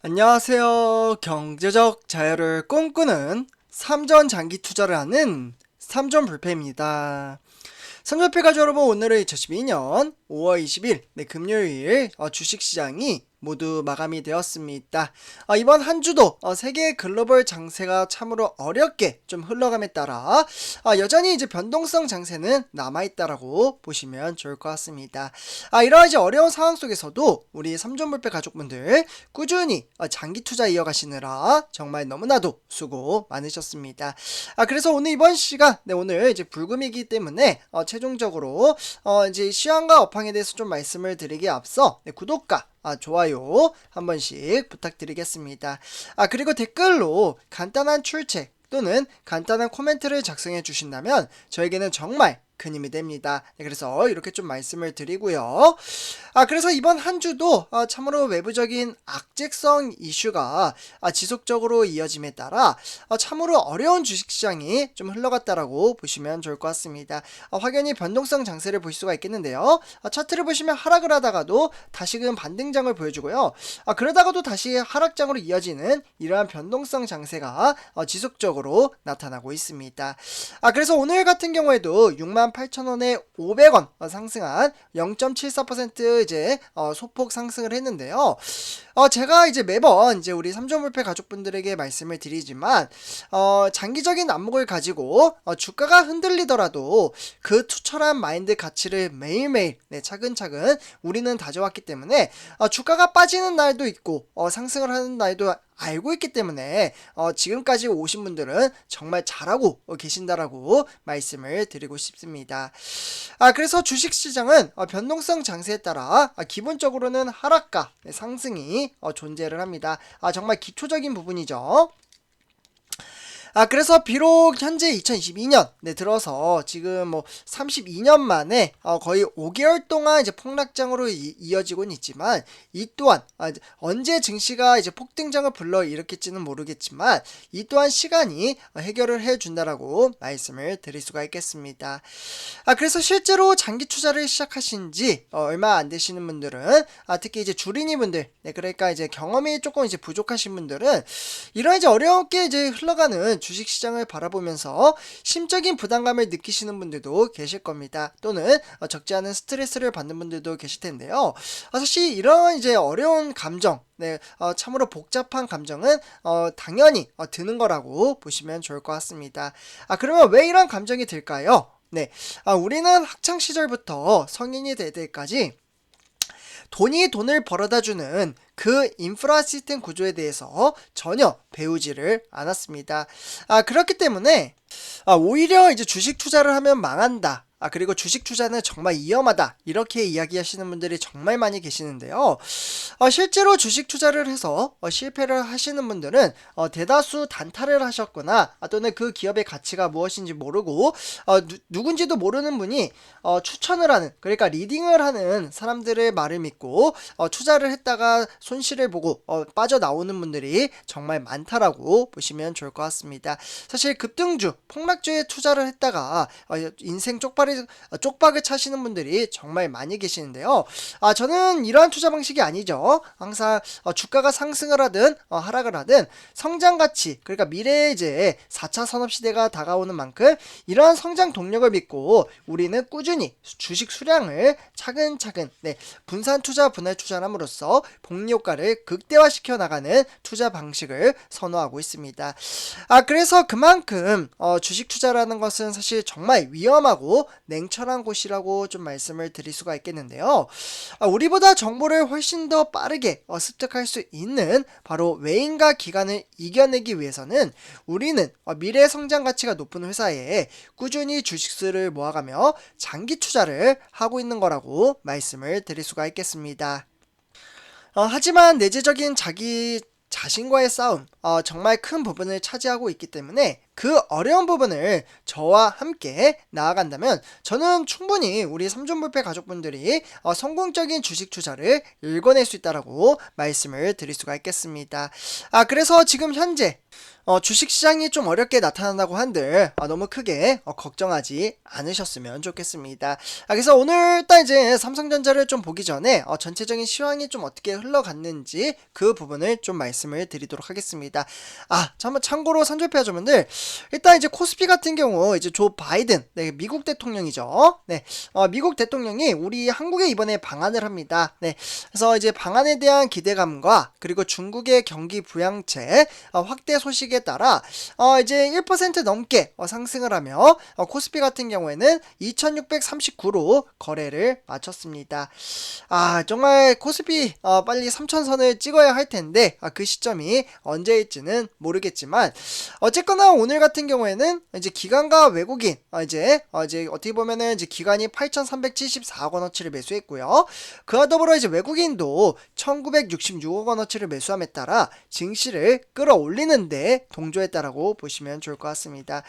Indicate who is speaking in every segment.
Speaker 1: 안녕하세요. 경제적 자유를 꿈꾸는 삼전 장기 투자를 하는 삼전 불패입니다. 삼전불패 가족 여러분, 오늘은 2012년 5월 20일 금요일 주식시장이 모두 마감이 되었습니다. 이번 한 주도 세계 글로벌 장세가 참으로 어렵게 좀 흘러감에 따라 여전히 이제 변동성 장세는 남아있다라고 보시면 좋을 것 같습니다. 이런 이제 어려운 상황 속에서도 우리 삼전불패 가족분들 꾸준히 장기 투자 이어가시느라 정말 너무나도 수고 많으셨습니다. 그래서 오늘 이번 시간 오늘 이제 불금이기 때문에 최종적으로 이제 시황과 업황에 대해서 좀 말씀을 드리기에 앞서 구독과 좋아요 한 번씩 부탁드리겠습니다. 그리고 댓글로 간단한 출첵 또는 간단한 코멘트를 작성해 주신다면 저에게는 정말 큰 힘이 됩니다. 그래서 이렇게 좀 말씀을 드리고요. 그래서 이번 한 주도 참으로 외부적인 악재성 이슈가 지속적으로 이어짐에 따라 참으로 어려운 주식시장이 좀 흘러갔다라고 보시면 좋을 것 같습니다. 확연히 변동성 장세를 볼 수가 있겠는데요. 차트를 보시면 하락을 하다가도 다시금 반등장을 보여주고요. 그러다가도 다시 하락장으로 이어지는 이러한 변동성 장세가 지속적으로 나타나고 있습니다. 그래서 오늘 같은 경우에도 68,000원에 500원 상승한 0.74% 이제 소폭 상승을 했는데요. 제가 이제 매번 이제 우리 삼전불패 가족분들에게 말씀을 드리지만 장기적인 안목을 가지고 주가가 흔들리더라도 그 투철한 마인드 가치를 매일매일 차근차근 우리는 다져왔기 때문에 주가가 빠지는 날도 있고 상승을 하는 날도 알고 있기 때문에 지금까지 오신 분들은 정말 잘하고 계신다라고 말씀을 드리고 싶습니다. 그래서 주식시장은 변동성 장세에 따라 기본적으로는 하락과 상승이 존재를 합니다. 정말 기초적인 부분이죠. 그래서 비록 현재 2022년 들어서 지금 뭐 32년 만에 거의 5개월 동안 이제 폭락장으로 이어지고는 있지만 이 또한 언제 증시가 이제 폭등장을 불러일으킬지는 모르겠지만 이 또한 시간이 해결을 해준다라고 말씀을 드릴 수가 있겠습니다. 그래서 실제로 장기 투자를 시작하신 지 얼마 안 되시는 분들은 특히 이제 주린이 분들 그러니까 이제 경험이 조금 이제 부족하신 분들은 이런 이제 어렵게 이제 흘러가는 주식시장을 바라보면서 심적인 부담감을 느끼시는 분들도 계실 겁니다. 또는 적지 않은 스트레스를 받는 분들도 계실 텐데요. 사실 이런 이제 어려운 감정 참으로 복잡한 감정은 당연히 드는 거라고 보시면 좋을 것 같습니다. 그러면 왜 이런 감정이 들까요? 우리는 학창 시절부터 성인이 될 때까지 돈을 벌어다주는 그 인프라 시스템 구조에 대해서 전혀 배우지를 않았습니다. 그렇기 때문에 오히려 이제 주식 투자를 하면 망한다. 그리고 주식 투자는 정말 위험하다. 이렇게 이야기하시는 분들이 정말 많이 계시는데요. 실제로 주식 투자를 해서 실패를 하시는 분들은 대다수 단타를 하셨거나 또는 그 기업의 가치가 무엇인지 모르고 누군지도 모르는 분이 추천을 하는 그러니까 리딩을 하는 사람들의 말을 믿고 투자를 했다가 손실을 보고 빠져나오는 분들이 정말 많다라고 보시면 좋을 것 같습니다. 사실 급등주, 폭락주에 투자를 했다가 인생 쪽박을 차시는 분들이 정말 많이 계시는데요. 저는 이러한 투자 방식이 아니죠. 항상 주가가 상승을 하든 하락을 하든 성장 가치 그러니까 미래에 이제 4차 산업시대가 다가오는 만큼 이러한 성장 동력을 믿고 우리는 꾸준히 주식 수량을 차근차근 분산 투자 분할 투자를 함으로써 복리 효과를 극대화시켜 나가는 투자 방식을 선호하고 있습니다. 그래서 그만큼 주식 투자라는 것은 사실 정말 위험하고 냉철한 곳이라고 좀 말씀을 드릴 수가 있겠는데요. 우리보다 정보를 훨씬 더 빠르게 습득할 수 있는 바로 외인과 기관을 이겨내기 위해서는 우리는 미래 성장 가치가 높은 회사에 꾸준히 주식수를 모아가며 장기 투자를 하고 있는 거라고 말씀을 드릴 수가 있겠습니다. 하지만 내재적인 자기 자신과의 싸움 정말 큰 부분을 차지하고 있기 때문에 그 어려운 부분을 저와 함께 나아간다면 저는 충분히 우리 삼촌불패 가족분들이 성공적인 주식 투자를 읽어낼 수 있다라고 말씀을 드릴 수가 있겠습니다. 그래서 지금 현재 주식시장이 좀 어렵게 나타난다고 한들 너무 크게 걱정하지 않으셨으면 좋겠습니다. 그래서 오늘 딱 이제 삼성전자를 좀 보기 전에 전체적인 시황이 좀 어떻게 흘러갔는지 그 부분을 좀 말씀을 드리도록 하겠습니다. 한번 참고로 삼촌패 가족분들, 일단 이제 코스피 같은 경우 이제 조 바이든, 네, 미국 대통령이죠. 네, 미국 대통령이 우리 한국에 이번에 방한을 합니다. 네, 그래서 이제 방한에 대한 기대감과 그리고 중국의 경기 부양책 확대 소식에 따라 이제 1% 넘게 상승을 하며 코스피 같은 경우에는 2639로 거래를 마쳤습니다. 정말 코스피 빨리 3000선을 찍어야 할 텐데 그 시점이 언제일지는 모르겠지만, 어쨌거나 오늘 같은 경우에는 이제 기관과 외국인 이제 어떻게 보면은 이제 기관이 8,374억 원어치를 매수했고요. 그와 더불어 이제 외국인도 1,966억 원어치를 매수함에 따라 증시를 끌어올리는데 동조했다라고 보시면 좋을 것 같습니다.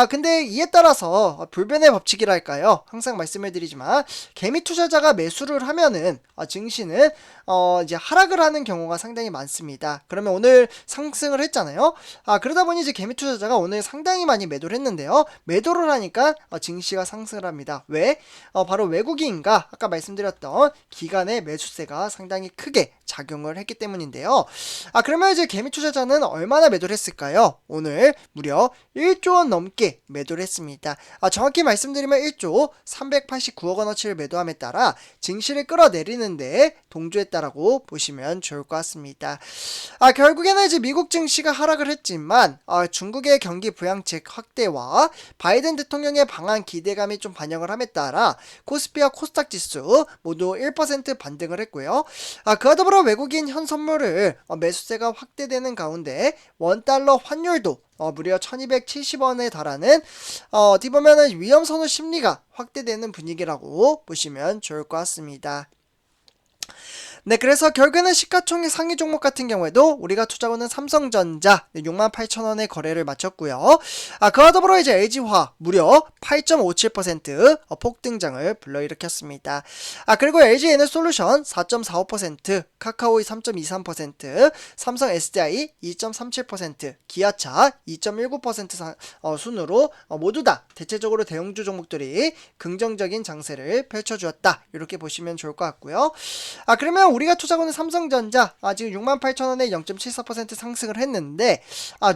Speaker 1: 근데 이에 따라서 불변의 법칙이랄까요? 항상 말씀을 드리지만 개미 투자자가 매수를 하면은 증시는 이제 하락을 하는 경우가 상당히 많습니다. 그러면 오늘 상승을 했잖아요. 그러다 보니 이제 개미 투자자가 오늘 상당히 많이 매도를 했는데요. 매도를 하니까 증시가 상승을 합니다. 왜? 바로 외국인과 아까 말씀드렸던 기관의 매수세가 상당히 크게 작용을 했기 때문인데요. 그러면 이제 개미 투자자는 얼마나 매도를 했을까요? 오늘 무려 1조 원 넘게 매도를 했습니다. 정확히 말씀드리면 1조 389억 원어치를 매도함에 따라 증시를 끌어내리는데 동조했다라고 보시면 좋을 것 같습니다. 결국에는 이제 미국 증시가 하락을 했지만 중국의 경기 부양책 확대와 바이든 대통령의 방한 기대감이 좀 반영을 함에 따라 코스피와 코스닥 지수 모두 1% 반등을 했고요. 그와 더불어 외국인 현 선물을 매수세가 확대되는 가운데 원달러 환율도 무려 1270원에 달하는 어떻게 보면은 위험 선호 심리가 확대되는 분위기라고 보시면 좋을 것 같습니다. 네, 그래서 결국에는 시가총액 상위 종목 같은 경우에도 우리가 투자하고는 삼성전자 68,000원에 거래를 마쳤고요. 그와 더불어 이제 LG화 무려 8.57% 폭등장을 불러일으켰습니다. 그리고 LG에너솔루션 4.45%, 카카오이 3.23%, 삼성 SDI 2.37%, 기아차 2.19% 순으로 모두 다 대체적으로 대형주 종목들이 긍정적인 장세를 펼쳐주었다. 이렇게 보시면 좋을 것 같고요. 그러면 우리가 투자하고는 삼성전자 지금 68,000원에 0.74% 상승을 했는데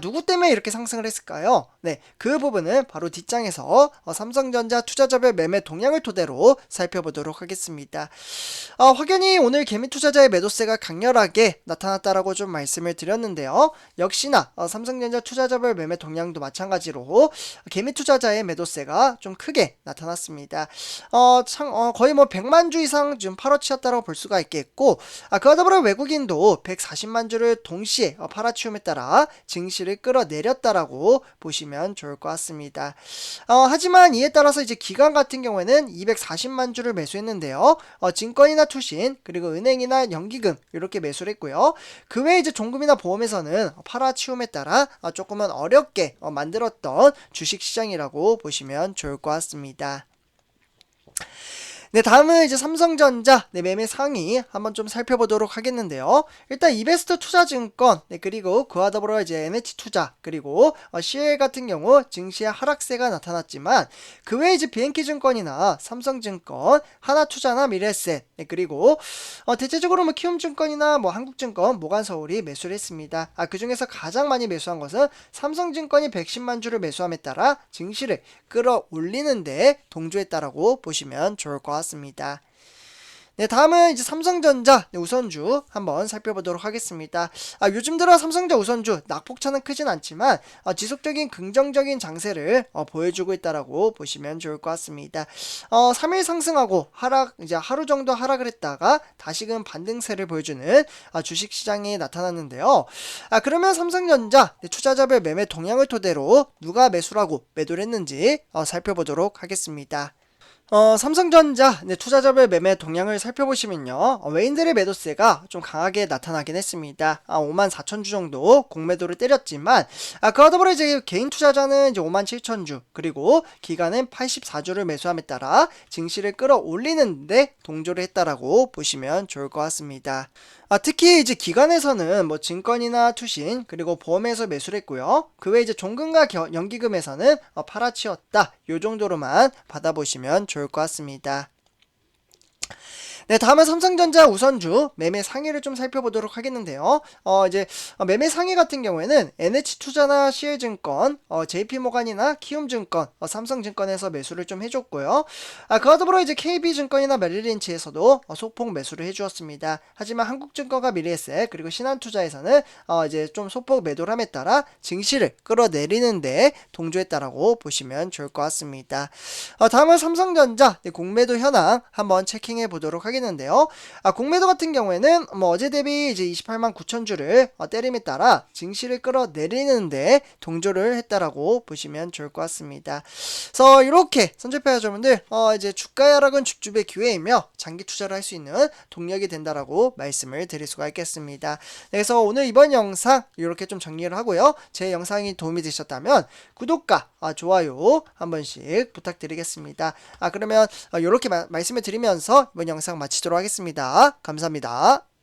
Speaker 1: 누구 때문에 이렇게 상승을 했을까요? 네, 그 부분은 바로 뒷장에서 삼성전자 투자자별 매매 동향을 토대로 살펴보도록 하겠습니다. 확연히 오늘 개미 투자자의 매도세가 강렬하게 나타났다라고 좀 말씀을 드렸는데요. 역시나 삼성전자 투자자별 매매 동향도 마찬가지로 개미 투자자의 매도세가 좀 크게 나타났습니다. 거의 뭐 100만 주 이상 좀 팔아치웠다고 볼 수가 있겠고, 그와 더불어 외국인도 140만 주를 동시에 팔아치움에 따라 증시를 끌어내렸다라고 보시면 좋을 것 같습니다. 하지만 이에 따라서 이제 기관 같은 경우에는 240만 주를 매수했는데요. 증권이나 투신 그리고 은행이나 연기금 이렇게 매수를 했고요. 그 외에 이제 종금이나 보험에서는 팔아치움에 따라 조금은 어렵게 만들었던 주식시장이라고 보시면 좋을 것 같습니다. 네, 다음은 이제 삼성전자 매매 상위 한번 좀 살펴보도록 하겠는데요. 일단 이베스트 투자증권, 그리고 그와 더불어 이제 NH투자, 그리고 CL 같은 경우 증시의 하락세가 나타났지만 그 외에 이제 BNK증권이나 삼성증권, 하나투자나 미래에셋, 그리고 대체적으로 뭐 키움증권이나 뭐 한국증권, 모간서울이 매수를 했습니다. 그 중에서 가장 많이 매수한 것은 삼성증권이 110만 주를 매수함에 따라 증시를 끌어올리는데 동조했다라고 보시면 좋을 것 같습니다. 네, 다음은 이제 삼성전자 우선주 한번 살펴보도록 하겠습니다. 요즘 들어 삼성전자 우선주 낙폭차는 크진 않지만 지속적인 긍정적인 장세를 보여주고 있다라고 보시면 좋을 것 같습니다. 3일 상승하고 이제 하루 정도 하락을 했다가 다시금 반등세를 보여주는 주식시장이 나타났는데요. 그러면 삼성전자 투자자별 매매 동향을 토대로 누가 매수라고 매도를 했는지 살펴보도록 하겠습니다. 삼성전자 투자자별 매매 동향을 살펴보시면요. 외인들의 매도세가 좀 강하게 나타나긴 했습니다. 5만 4천 주 정도 공매도를 때렸지만 그와 더불어 이제 개인 투자자는 이제 5만 7천 주 그리고 기관은 84주를 매수함에 따라 증시를 끌어올리는데 동조를 했다라고 보시면 좋을 것 같습니다. 특히 이제 기관에서는 뭐 증권이나 투신 그리고 보험에서 매수를 했고요. 그 외에 이제 종금과 연기금에서는 팔아치웠다. 요 정도로만 받아보시면 좋을 것 같습니다. 네, 다음은 삼성전자 우선주 매매 상위를 좀 살펴보도록 하겠는데요. 이제 매매 상위 같은 경우에는 NH투자나 CL증권, JP모간이나 키움증권, 삼성증권에서 매수를 좀 해줬고요. 그와 더불어 이제 KB증권이나 메릴린치에서도 소폭 매수를 해주었습니다. 하지만 한국증권과 미래에셋 그리고 신한투자에서는 이제 좀 소폭 매도를 함에 따라 증시를 끌어내리는데 동조했다라고 보시면 좋을 것 같습니다. 다음은 삼성전자 공매도 현황 한번 체킹해 보도록 하겠는데요. 공매도 같은 경우에는 뭐 어제 대비 이제 28만 9천 주를 때림에 따라 증시를 끌어내리는데 동조를 했다라고 보시면 좋을 것 같습니다. 그래서 이렇게 선제표 여러분들 이제 주가 하락은 줍줍의 기회이며 장기 투자를 할 수 있는 동력이 된다라고 말씀을 드릴 수가 있겠습니다. 그래서 오늘 이번 영상 이렇게 좀 정리를 하고요. 제 영상이 도움이 되셨다면 구독과 좋아요 한 번씩 부탁드리겠습니다. 그러면 이렇게 말씀을 드리면서 이번 영상 마치도록 하겠습니다. 감사합니다.